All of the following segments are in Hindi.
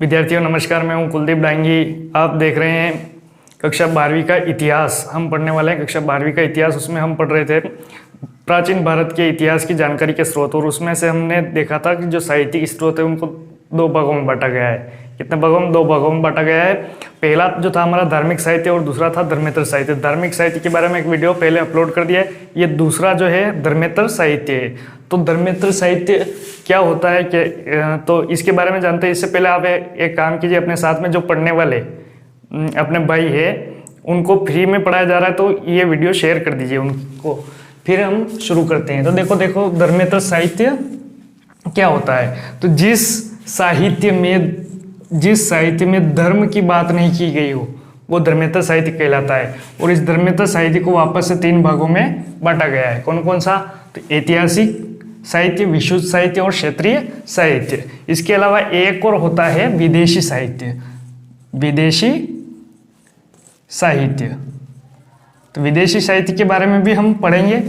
विद्यार्थियों नमस्कार, मैं हूं कुलदीप डांगी। आप देख रहे हैं कक्षा 12वीं का इतिहास। हम पढ़ने वाले हैं कक्षा 12वीं का इतिहास। उसमें हम पढ़ रहे थे प्राचीन भारत के इतिहास की जानकारी के स्रोत, और उसमें से हमने देखा था कि जो साहित्यिक स्रोत है उनको दो भागों में बांटा गया है। कितने भागों में? दो भागों में बांटा गया है। पहला जो था हमारा धार्मिक साहित्य और दूसरा था धर्मेतर साहित्य। धार्मिक साहित्य के बारे में एक वीडियो पहले अपलोड कर दिया है। ये दूसरा जो है धर्मेतर साहित्य है। तो धर्मेतर साहित्य क्या होता है कि तो इसके बारे में जानते हैं। इससे पहले आप एक काम कीजिए, अपने साथ में जो पढ़ने वाले अपने भाई है उनको फ्री में पढ़ाया जा रहा है, तो ये वीडियो शेयर कर दीजिए उनको। फिर हम शुरू करते हैं। तो देखो धर्मेतर साहित्य क्या होता है। तो जिस साहित्य में धर्म की बात नहीं की गई हो वो धर्मेतर साहित्य कहलाता है। और इस धर्मेतर साहित्य को वापस से तीन भागों में बांटा गया है। कौन कौन सा? तो ऐतिहासिक साहित्य, विशुद्ध साहित्य और क्षेत्रीय साहित्य। इसके अलावा एक और होता है विदेशी साहित्य। विदेशी साहित्य, तो विदेशी साहित्य के बारे में भी हम पढ़ेंगे,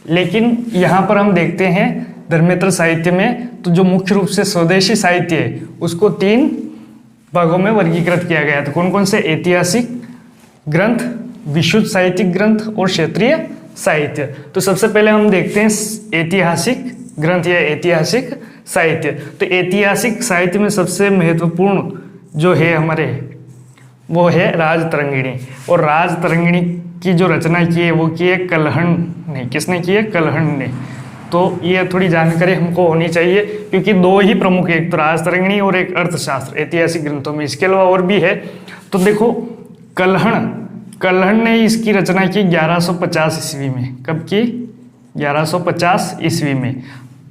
लेकिन यहाँ पर हम देखते हैं धर्मेतर साहित्य में तो जो मुख्य रूप से स्वदेशी साहित्य है उसको तीन भागों में वर्गीकृत किया गया। तो कौन कौन से? ऐतिहासिक ग्रंथ, विशुद्ध साहित्यिक ग्रंथ और क्षेत्रीय साहित्य। तो सबसे पहले हम देखते हैं ऐतिहासिक ग्रंथ या ऐतिहासिक साहित्य। तो ऐतिहासिक साहित्य में सबसे महत्वपूर्ण जो है हमारे वो है राजतरंगिणी। और राजतरंगिणी की जो रचना की है वो की है कलहण ने। किसने की है? कलहण ने। तो ये थोड़ी जानकारी हमको होनी चाहिए, क्योंकि दो ही प्रमुख है, एक तो राजतरंगिणी और एक अर्थशास्त्र ऐतिहासिक ग्रंथों में। इसके अलावा और भी है। तो देखो कलहण ने इसकी रचना की 1150 ईस्वी में। कब की? 1150 ईस्वी में।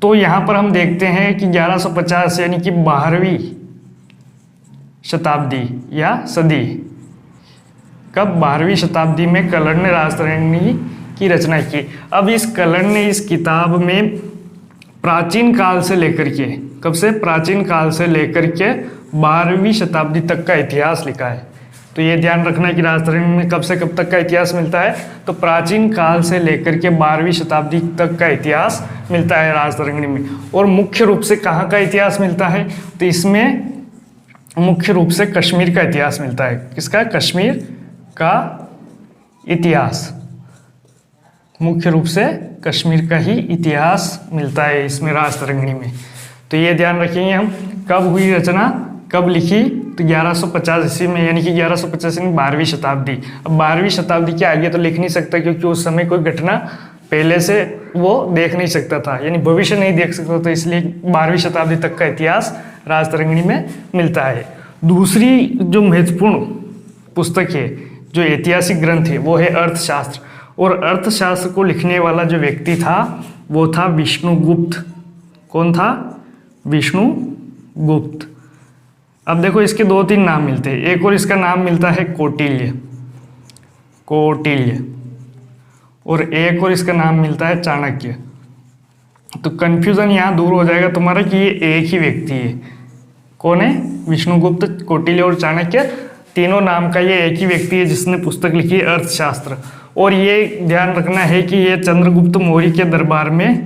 तो यहाँ पर हम देखते हैं कि 1150 यानी कि 12वीं शताब्दी या सदी। कब? 12वीं शताब्दी में कलहण ने राजतरंगिणी की रचना की। अब इस कलहण ने इस किताब में प्राचीन काल से लेकर के, कब से? प्राचीन काल से लेकर के 12वीं शताब्दी तक का इतिहास लिखा है। तो ये ध्यान रखना है कि राजतरंगिणी में कब से कब तक का इतिहास मिलता है। तो प्राचीन काल से लेकर के 12वीं शताब्दी तक का इतिहास मिलता है राजतरंगिणी में। और मुख्य रूप से कहाँ का इतिहास मिलता है? तो इसमें मुख्य रूप से कश्मीर का इतिहास मिलता है। किसका? कश्मीर का इतिहास। मुख्य रूप से कश्मीर का ही इतिहास मिलता है इसमें राजतरंगिणी में। तो ये ध्यान रखेंगे हम। कब हुई रचना, कब लिखी? तो 1150 ईस्वी में, यानी कि 1150 यानी 12वीं शताब्दी। अब 12वीं शताब्दी के आगे तो लिख नहीं सकता, क्योंकि उस समय कोई घटना पहले से वो देख नहीं सकता था, यानी भविष्य नहीं देख सकता। तो इसलिए 12वीं शताब्दी तक का इतिहास राजतरंगिणी में मिलता है। दूसरी जो महत्वपूर्ण पुस्तक है, जो ऐतिहासिक ग्रंथ है, वो है अर्थशास्त्र। और अर्थशास्त्र को लिखने वाला जो व्यक्ति था वो था विष्णुगुप्त। कौन था? विष्णुगुप्त। अब देखो इसके दो तीन नाम मिलते हैं। एक और इसका नाम मिलता है कौटिल्य, और एक और इसका नाम मिलता है चाणक्य। तो कंफ्यूजन यहाँ दूर हो जाएगा तुम्हारा कि ये एक ही व्यक्ति है। कौन है? विष्णुगुप्त, कौटिल्य और चाणक्य, तीनों नाम का ये एक ही व्यक्ति है जिसने पुस्तक लिखी है अर्थशास्त्र। और ये ध्यान रखना है कि ये चंद्रगुप्त मौर्य के दरबार में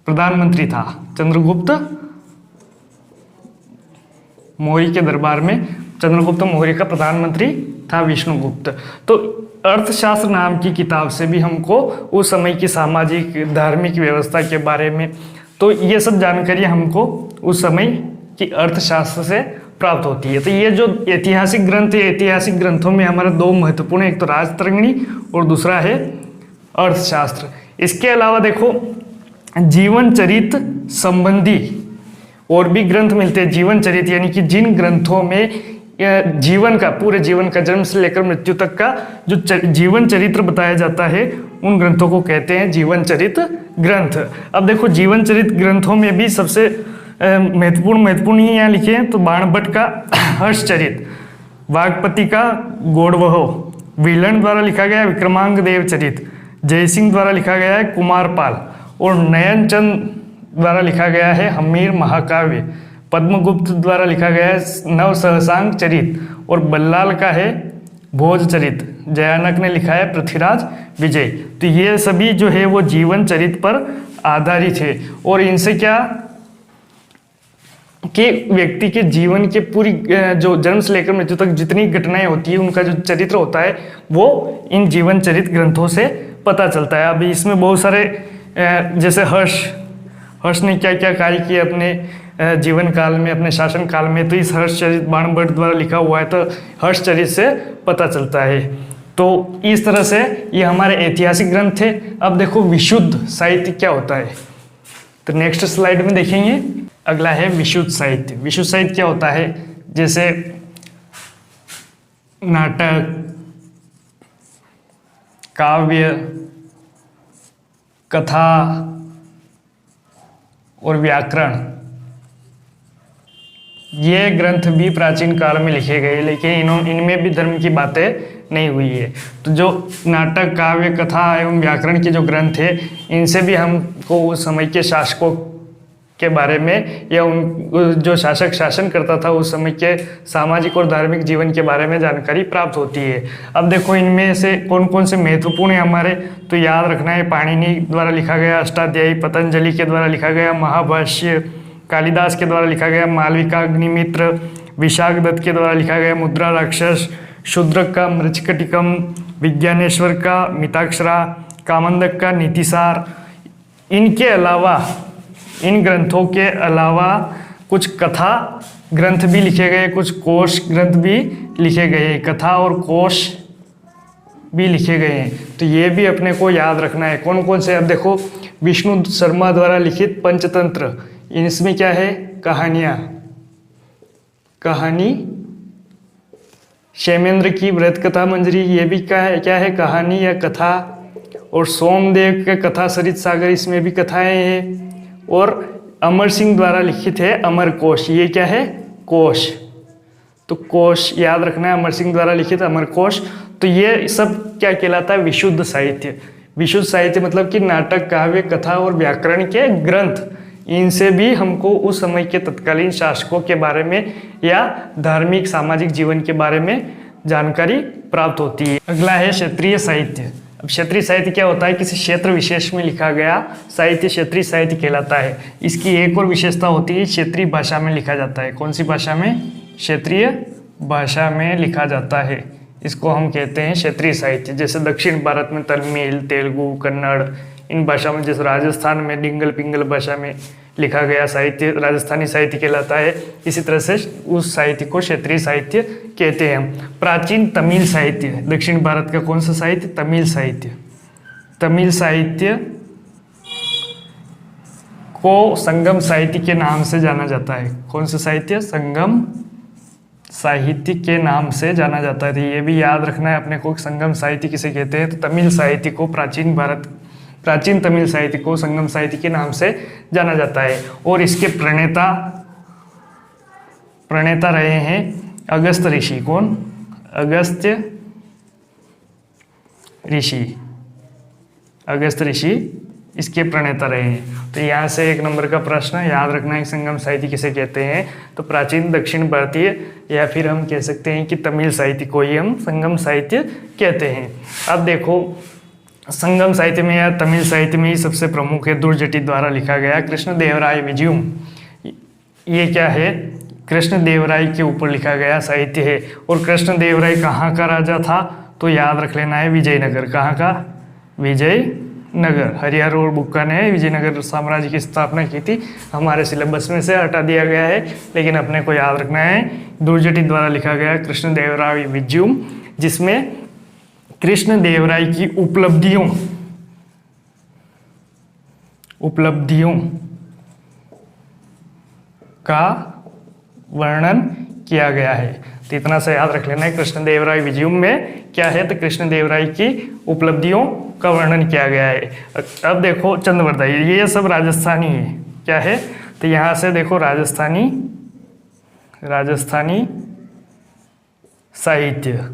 प्रधानमंत्री था। चंद्रगुप्त मौर्य के दरबार में चंद्रगुप्त मौर्य का प्रधानमंत्री था विष्णुगुप्त। तो अर्थशास्त्र नाम की किताब से भी हमको उस समय की सामाजिक धार्मिक व्यवस्था के बारे में, तो ये सब जानकारी हमको उस समय की अर्थशास्त्र से प्राप्त होती है। तो ये जो ऐतिहासिक ग्रंथ है, ऐतिहासिक ग्रंथों में हमारे दो महत्वपूर्ण, एक तो राजतरंगिणी और दूसरा है अर्थशास्त्र। इसके अलावा देखो जीवन चरित्र संबंधी और भी ग्रंथ मिलते हैं। जीवन चरित्र यानी कि जिन ग्रंथों में जीवन का, पूरे जीवन का, जन्म से लेकर मृत्यु तक का जो जीवन चरित्र बताया जाता है, उन ग्रंथों को कहते हैं जीवन चरित्र ग्रंथ। अब देखो जीवन चरित्र ग्रंथों में भी सबसे महत्वपूर्ण ही यहाँ लिखे हैं। तो बाणभट्ट का हर्षचरित, वागपति का गौड़वहो, विलन द्वारा लिखा गया विक्रमांग देव चरित, जयसिंह द्वारा लिखा गया है कुमारपाल, और नयनचंद द्वारा लिखा गया है हमीर महाकाव्य, पद्मगुप्त द्वारा लिखा गया है नवसहसांग चरित, और बल्लाल का है भोजचरित, जयानक ने लिखा है पृथ्वीराज विजय। तो ये सभी जो है वो जीवन चरित पर आधारित है। और इनसे क्या कि व्यक्ति के जीवन के पूरी जो जन्म से लेकर मृत्यु तक जितनी घटनाएं होती है उनका जो चरित्र होता है वो इन जीवन चरित्र ग्रंथों से पता चलता है। अभी इसमें बहुत सारे जैसे हर्ष ने क्या क्या कार्य किए अपने जीवन काल में, अपने शासन काल में, तो इस हर्षचरित बाणभट्ट द्वारा लिखा हुआ है, तो हर्षचरित से पता चलता है। तो इस तरह से ये हमारे ऐतिहासिक ग्रंथ थे। अब देखो विशुद्ध साहित्य क्या होता है, तो नेक्स्ट स्लाइड में देखेंगे। अगला है विशुद्ध साहित्य। विशुद्ध साहित्य क्या होता है, जैसे नाटक, काव्य, कथा और व्याकरण, ये ग्रंथ भी प्राचीन काल में लिखे गए, लेकिन इनमें भी धर्म की बातें नहीं हुई है। तो जो नाटक, काव्य, कथा एवं व्याकरण के जो ग्रंथ है, इनसे भी हमको उस समय के शासकों के बारे में या उन जो शासक शासन करता था उस समय के सामाजिक और धार्मिक जीवन के बारे में जानकारी प्राप्त होती है। अब देखो इनमें से कौन कौन से महत्वपूर्ण है हमारे, तो याद रखना है। पाणिनि द्वारा लिखा गया अष्टाध्यायी, पतंजलि के द्वारा लिखा गया महाभाष्य, कालिदास के द्वारा लिखा गया मालविका अग्निमित्र, विशाखदत्त के द्वारा लिखा गया मुद्रा राक्षस, शूद्रक का मृच्छकटिकम, विज्ञानेश्वर का मिताक्षरा, कामंदक का नीतिसार। इनके अलावा, इन ग्रंथों के अलावा कुछ कथा ग्रंथ भी लिखे गए, कुछ कोश ग्रंथ भी लिखे गए, कथा और कोश भी लिखे गए हैं। तो ये भी अपने को याद रखना है। कौन कौन से, अब देखो विष्णु शर्मा द्वारा लिखित पंचतंत्र, इसमें क्या है, कहानियाँ, कहानी। क्षेमेंद्र की व्रत कथा मंजरी, ये भी क्या है कहानी या कथा। और सोमदेव के कथा सरित सागर, इसमें भी कथाएं हैं। और अमर सिंह द्वारा लिखित है अमर कोश, ये क्या है, कोश। तो कोश याद रखना है, अमर सिंह द्वारा लिखित अमर कोश। तो ये सब क्या कहलाता है, विशुद्ध साहित्य। विशुद्ध साहित्य मतलब कि नाटक, काव्य, कथा और व्याकरण के ग्रंथ, इनसे भी हमको उस समय के तत्कालीन शासकों के बारे में या धार्मिक सामाजिक जीवन के बारे में जानकारी प्राप्त होती है। अगला है क्षेत्रीय साहित्य। अब क्षेत्रीय साहित्य क्या होता है, किसी क्षेत्र विशेष में लिखा गया साहित्य क्षेत्रीय साहित्य कहलाता है। इसकी एक और विशेषता होती है, क्षेत्रीय भाषा में लिखा जाता है। कौन सी भाषा में, क्षेत्रीय भाषा में लिखा जाता है, इसको हम कहते हैं क्षेत्रीय साहित्य। जैसे दक्षिण भारत में तमिल, तेलुगु, कन्नड़, इन भाषा में, जैसे राजस्थान में डिंगल पिंगल भाषा में लिखा गया साहित्य राजस्थानी साहित्य कहलाता है। इसी तरह से उस साहित्य को क्षेत्रीय साहित्य कहते हैं। प्राचीन तमिल साहित्य, दक्षिण भारत का कौन सा साहित्य, तमिल साहित्य। तमिल साहित्य को संगम साहित्य के नाम से जाना जाता है। कौन सा साहित्य, संगम साहित्य के नाम से जाना जाता है। तो ये भी याद रखना है अपने को, संगम साहित्य किसे कहते हैं। तो तमिल साहित्य को, प्राचीन तमिल साहित्य को संगम साहित्य के नाम से जाना जाता है। और इसके प्रणेता रहे हैं अगस्त्य ऋषि। कौन, अगस्त्य ऋषि इसके प्रणेता रहे हैं। तो यहाँ से एक नंबर का प्रश्न याद रखना है, संगम साहित्य किसे कहते हैं। तो प्राचीन दक्षिण भारतीय या फिर हम कह सकते हैं कि तमिल साहित्य को ही हम संगम साहित्य कहते हैं। अब देखो संगम साहित्य में या तमिल साहित्य में ही सबसे प्रमुख है दुर्जटी द्वारा लिखा गया कृष्णदेवराय विजयम। ये क्या है, कृष्णदेवराय के ऊपर लिखा गया साहित्य है। और कृष्णदेवराय कहाँ का राजा था, तो याद रख लेना है विजयनगर। कहाँ का, विजयनगर। हरिहर और बुक्का ने विजयनगर साम्राज्य की स्थापना की थी। हमारे सिलेबस में से हटा दिया गया है, लेकिन अपने को याद रखना है दुर्जटी द्वारा लिखा गया कृष्णदेवराय विजयम, जिसमें कृष्णदेवराय की उपलब्धियों का वर्णन किया गया है। तो इतना सा याद रख लेना है, कृष्णदेवराय विजयम में क्या है, तो कृष्णदेवराय की उपलब्धियों का वर्णन किया गया है। अब देखो चंद्रवरदाई, ये सब राजस्थानी है। क्या है, तो यहाँ से देखो राजस्थानी साहित्य,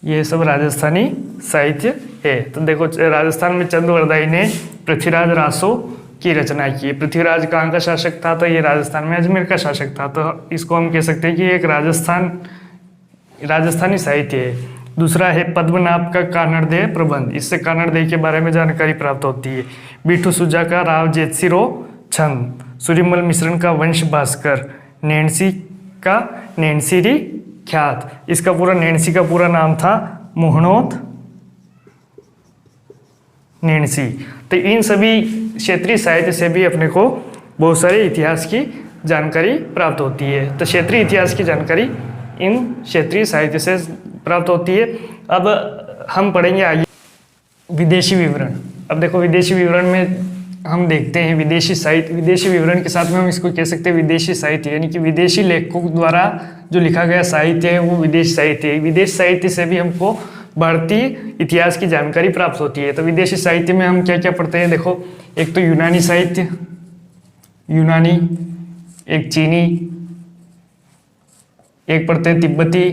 ये सब राजस्थानी साहित्य है। तो देखो राजस्थान में चंद्रवरदाई ने पृथ्वीराज रासो की रचना की। पृथ्वीराज कहाँ का शासक था, तो ये राजस्थान में अजमेर का शासक था। तो इसको हम कह सकते हैं कि एक राजस्थानी साहित्य है। दूसरा है पद्मनाभ का कानड़देय प्रबंध, इससे कानड़देय के बारे में जानकारी प्राप्त होती है। बिट्ठू सुजा का राव जेतसिरो छंद, सूर्यमल मिश्रण का वंश भास्कर, नैन्सी का नैन्सीरी ख्यात, इसका पूरा नैन्सी का पूरा नाम था मोहनोत नैन्सी। तो इन सभी क्षेत्रीय साहित्य से भी अपने को बहुत सारे इतिहास की जानकारी प्राप्त होती है। तो क्षेत्रीय इतिहास की जानकारी इन क्षेत्रीय साहित्य से प्राप्त होती है। अब हम पढ़ेंगे आगे विदेशी विवरण। अब देखो विदेशी विवरण में हम देखते हैं विदेशी साहित्य, विदेशी विवरण के साथ में हम इसको कह सकते हैं विदेशी साहित्य, यानी कि विदेशी लेखकों द्वारा जो लिखा गया साहित्य है वो विदेशी साहित्य है। विदेश साहित्य से भी हमको भारतीय इतिहास की जानकारी प्राप्त होती है। तो विदेशी साहित्य में हम क्या क्या पढ़ते हैं, देखो एक तो यूनानी साहित्य, यूनानी, एक चीनी, एक पढ़ते हैं तिब्बती।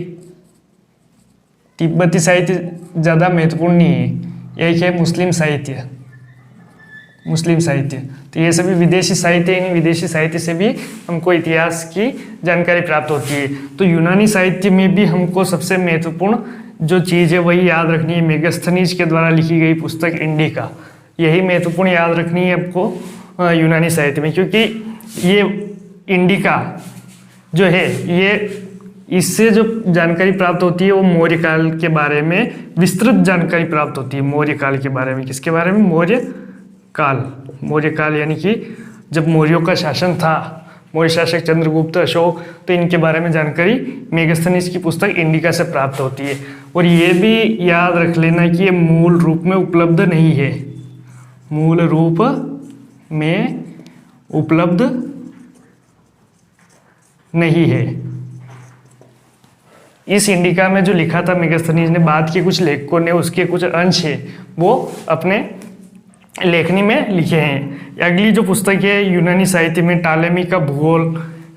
तिब्बती साहित्य ज़्यादा महत्वपूर्ण नहीं है। एक है मुस्लिम साहित्य, मुस्लिम साहित्य। तो ये सभी विदेशी साहित्य, इन विदेशी साहित्य से भी हमको इतिहास की जानकारी प्राप्त होती है। तो यूनानी साहित्य में भी हमको सबसे महत्वपूर्ण जो चीज़ है वही याद रखनी है, मेगास्थनीज के द्वारा लिखी गई पुस्तक इंडिका, यही महत्वपूर्ण याद रखनी है आपको यूनानी साहित्य में, क्योंकि ये इंडिका जो है ये इससे जो जानकारी प्राप्त होती है वो मौर्य काल के बारे में विस्तृत जानकारी प्राप्त होती है। मौर्य काल के बारे में, किसके बारे में, मौर्य काल। मौर्य काल यानी कि जब मौर्यों का शासन था, मौर्य शासक चंद्रगुप्त, अशोक, तो इनके बारे में जानकारी मेगास्थनीज की पुस्तक इंडिका से प्राप्त होती है। और ये भी याद रख लेना कि ये मूल रूप में उपलब्ध नहीं है, मूल रूप में उपलब्ध नहीं है। इस इंडिका में जो लिखा था मेगास्थनीज ने, बाद के कुछ लेखकों ने उसके कुछ अंश है वो अपने लेखनी में लिखे हैं। अगली जो पुस्तक है यूनानी साहित्य में टालेमी का भूगोल,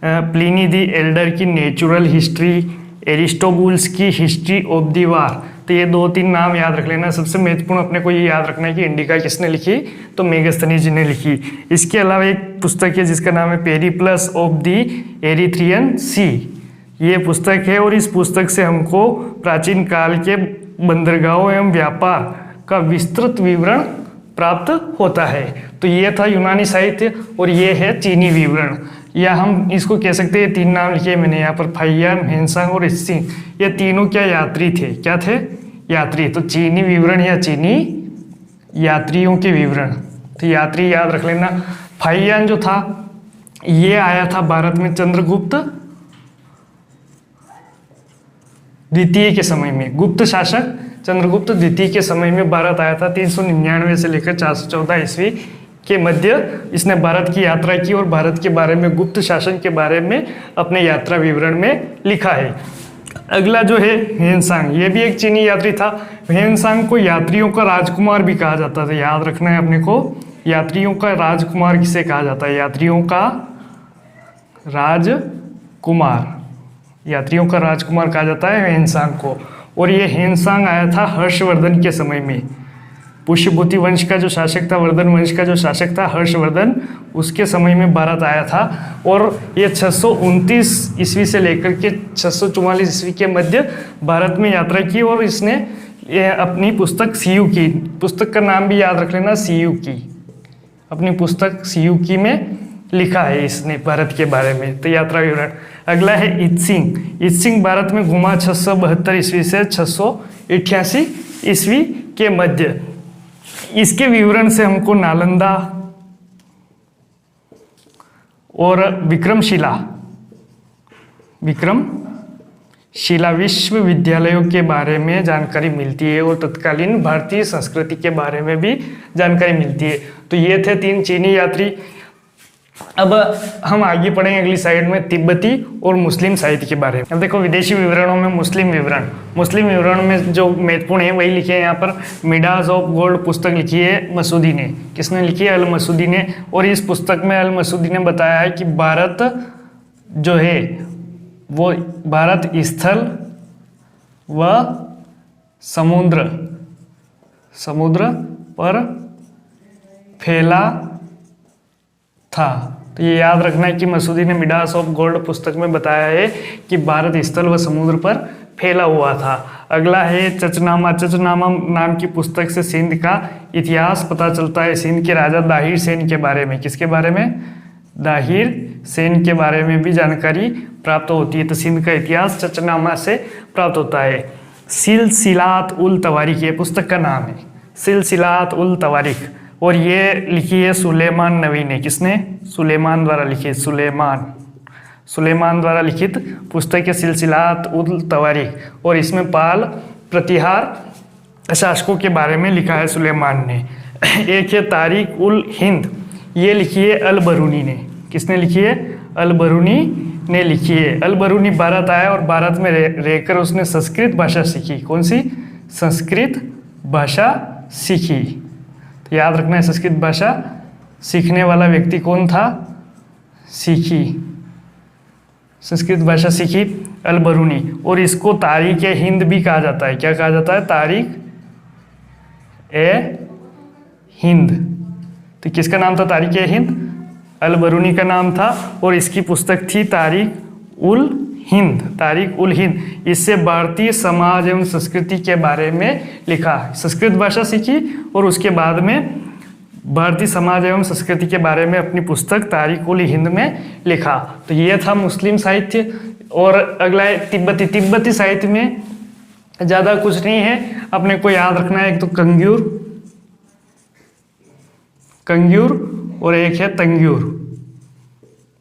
प्लिनी दी एल्डर की नेचुरल हिस्ट्री, एरिस्टोबुल्स की हिस्ट्री ऑफ द वार। तो ये 2-3 नाम याद रख लेना। सबसे महत्वपूर्ण अपने को ये याद रखना है कि इंडिका किसने लिखी, तो मेगास्थनीज ने लिखी। इसके अलावा एक पुस्तक है जिसका नाम है पेरिप्लस ऑफ द एरिथ्रियन सी, ये पुस्तक है और इस पुस्तक से हमको प्राचीन काल के बंदरगाहों एवं व्यापार का विस्तृत विवरण प्राप्त होता है। तो ये था यूनानी साहित्य और ये है चीनी विवरण, या हम इसको कह सकते हैं 3 नाम लिखे मैंने यहाँ पर, फाहियान, हेनसांग और इत्सिंग। ये तीनों क्या यात्री थे, क्या थे, यात्री। तो चीनी विवरण या चीनी यात्रियों के विवरण, तो यात्री याद रख लेना। फाहियान जो था ये आया था भारत में चंद्रगुप्त द्वितीय के समय में, गुप्त शासक चंद्रगुप्त द्वितीय के समय में भारत आया था। 399 से लेकर 414 ईस्वी के मध्य इसने भारत की यात्रा की और भारत के बारे में, गुप्त शासन के बारे में अपने यात्रा विवरण में लिखा है। अगला जो है हेनसांग, ये भी एक चीनी यात्री था। हेनसांग को यात्रियों का राजकुमार भी कहा जाता था, याद रखना है अपने को, यात्रियों का राजकुमार किसे कहा जाता है, यात्रियों का राजकुमार, यात्रियों का राजकुमार कहा जाता है हेनसांग को। और ये हेनसांग आया था हर्षवर्धन के समय में, पुष्यभूति वंश का जो शासक था, वर्धन वंश का जो शासक था हर्षवर्धन, उसके समय में भारत आया था। और ये 629 ईस्वी से लेकर के 644 ईस्वी के मध्य भारत में यात्रा की और इसने अपनी पुस्तक सियुकी, पुस्तक का नाम भी याद रख लेना, सियुकी, अपनी पुस्तक सियुकी में लिखा है इसने भारत के बारे में। तो यात्रा विवरण। अगला है इत्सिंग। इत्सिंग भारत में घुमा 672 ईस्वी से 688 ईस्वी के मध्य। इसके विवरण से हमको नालंदा और विक्रमशिला विश्वविद्यालयों के बारे में जानकारी मिलती है और तत्कालीन भारतीय संस्कृति के बारे में भी जानकारी मिलती है। तो ये थे 3 चीनी यात्री। अब हम आगे पढ़ेंगे अगली साइड में तिब्बती और मुस्लिम साहित्य के बारे में। अब देखो विदेशी विवरणों में मुस्लिम विवरण में जो महत्वपूर्ण है वही लिखे हैं यहाँ पर। मिडास ऑफ गोल्ड पुस्तक लिखी है मसूदी ने, किसने लिखी है, अल मसूदी ने। और इस पुस्तक में अल मसूदी ने बताया है कि भारत जो है वो भारत स्थल व समुद्र पर फैला था। तो ये याद रखना है कि मसूदी ने मिडास ऑफ गोल्ड पुस्तक में बताया है कि भारत स्थल व समुद्र पर फैला हुआ था। अगला है चचनामा। चचनामा नाम की पुस्तक से सिंध का इतिहास पता चलता है। सिंध के राजा दाहिर सेन के बारे में, किसके बारे में? दाहिर सेन के बारे में भी जानकारी प्राप्त होती है। तो सिंध का इतिहास चचनामा से प्राप्त होता है। सिलसिलात उल तवारीख ये पुस्तक का नाम है, सिलसिलात उल तवारीख, और ये लिखी है सुलेमान नबी ने। किसने? सुलेमान द्वारा लिखी। सुलेमान द्वारा लिखित पुस्तक है सिलसिलात उल तवारीख, और इसमें पाल प्रतिहार शासकों के बारे में लिखा है सुलेमान ने। एक है तारीख उल हिंद, ये लिखी है अल बरूनी ने। किसने लिखी है? अल बरूनी ने लिखी है। अल बरूनी भारत आया और भारत में रहकर उसने संस्कृत भाषा सीखी। कौन सी? संस्कृत भाषा सीखी। तो याद रखना है, संस्कृत भाषा सीखने वाला व्यक्ति कौन था? सीखी, संस्कृत भाषा सीखी अल बरूनी। और इसको तारीख ए हिंद भी कहा जाता है। क्या कहा जाता है? तारीख ए हिंद। तो किसका नाम था तारीख ए हिंद? अल बरूनी का नाम था, और इसकी पुस्तक थी तारीख उल हिंद। तारीख उल हिंद। इससे भारतीय समाज एवं संस्कृति के बारे में लिखा। संस्कृत भाषा सीखी और उसके बाद में भारतीय समाज एवं संस्कृति के बारे में अपनी पुस्तक तारीख उल हिंद में लिखा। तो ये था मुस्लिम साहित्य। और अगला है तिब्बती। तिब्बती साहित्य में ज़्यादा कुछ नहीं है, अपने को याद रखना है। एक तो कंग्यूर और एक है तंग्यूर,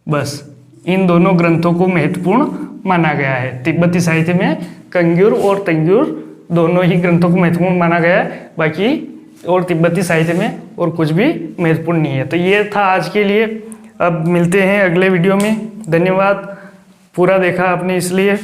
बस इन दोनों ग्रंथों को महत्वपूर्ण माना गया है। तिब्बती साहित्य में कंग्यूर और तंग्यूर दोनों ही ग्रंथों को महत्वपूर्ण माना गया है, बाकी और तिब्बती साहित्य में और कुछ भी महत्वपूर्ण नहीं है। तो ये था आज के लिए। अब मिलते हैं अगले वीडियो में। धन्यवाद, पूरा देखा आपने इसलिए।